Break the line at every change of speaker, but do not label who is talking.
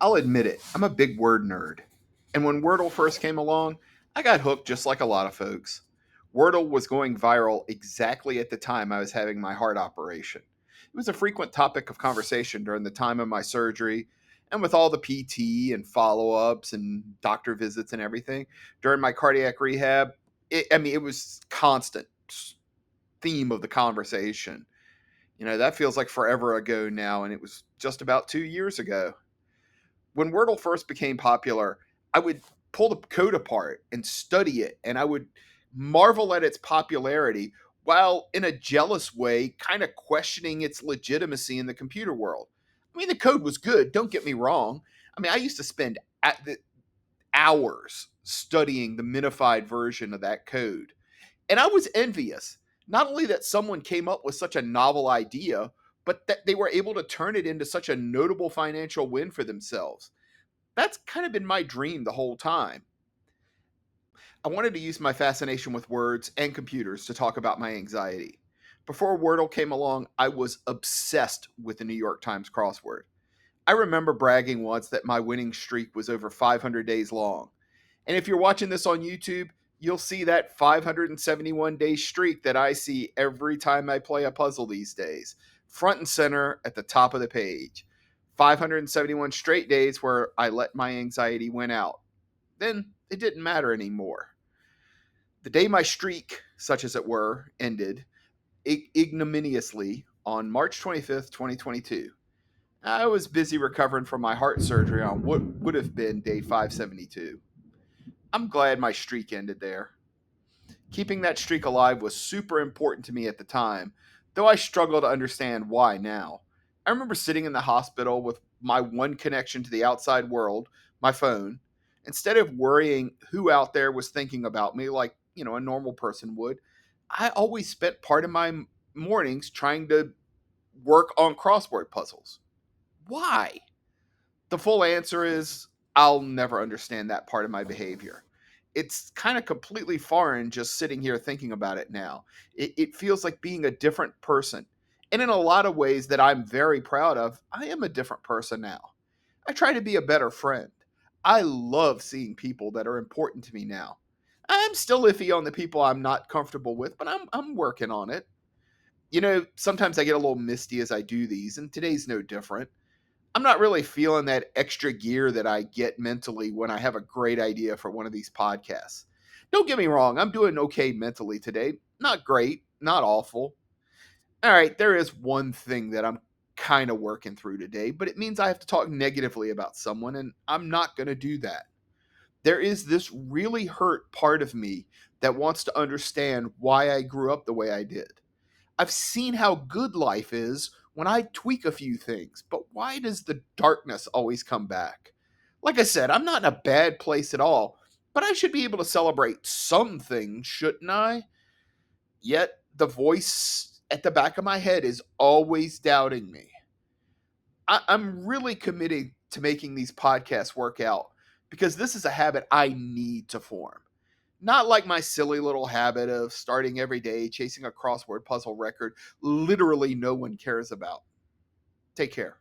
I'll admit it, I'm a big word nerd. And when Wordle first came along, I got hooked just like a lot of folks. Wordle was going viral exactly at the time I was having my heart operation. It was a frequent topic of conversation during the time of my surgery, and with all the PT and follow ups and doctor visits and everything during my cardiac rehab. It was constant theme of the conversation. That feels like forever ago now, and it was just about 2 years ago. When Wordle first became popular, I would pull the code apart and study it, and I would marvel at its popularity while, in a jealous way, kind of questioning its legitimacy in the computer world. I mean, the code was good, don't get me wrong. I mean, I used to spend hours studying the minified version of that code. And I was envious, not only that someone came up with such a novel idea, but that they were able to turn it into such a notable financial win for themselves. That's kind of been my dream the whole time. I wanted to use my fascination with words and computers to talk about my anxiety. Before Wordle came along, I was obsessed with the New York Times crossword. I remember bragging once that my winning streak was over 500 days long. And if you're watching this on YouTube, you'll see that 571-day streak that I see every time I play a puzzle these days, front and center at the top of the page. 571 straight days where I let my anxiety win out. Then it didn't matter anymore. The day my streak, such as it were, ended ignominiously on March 25th, 2022. I was busy recovering from my heart surgery on what would have been day 572. I'm glad my streak ended there. Keeping that streak alive was super important to me at the time, though I struggle to understand why now. I remember sitting in the hospital with my one connection to the outside world, my phone. Instead of worrying who out there was thinking about me like, a normal person would, I always spent part of my mornings trying to work on crossword puzzles. Why? The full answer is I'll never understand that part of my behavior. It's kind of completely foreign just sitting here thinking about it now. It feels like being a different person. And in a lot of ways that I'm very proud of, I am a different person now. I try to be a better friend. I love seeing people that are important to me now. I'm still iffy on the people I'm not comfortable with, but I'm working on it. Sometimes I get a little misty as I do these, and today's no different. I'm not really feeling that extra gear that I get mentally when I have a great idea for one of these podcasts. Don't get me wrong, I'm doing okay mentally today. Not great, not awful. All right, there is one thing that I'm kind of working through today, but it means I have to talk negatively about someone, and I'm not going to do that. There is this really hurt part of me that wants to understand why I grew up the way I did. I've seen how good life is when I tweak a few things, but why does the darkness always come back? Like I said, I'm not in a bad place at all, but I should be able to celebrate some things, shouldn't I? Yet the voice at the back of my head is always doubting me. I'm really committed to making these podcasts work out because this is a habit I need to form. Not like my silly little habit of starting every day chasing a crossword puzzle record literally no one cares about. Take care.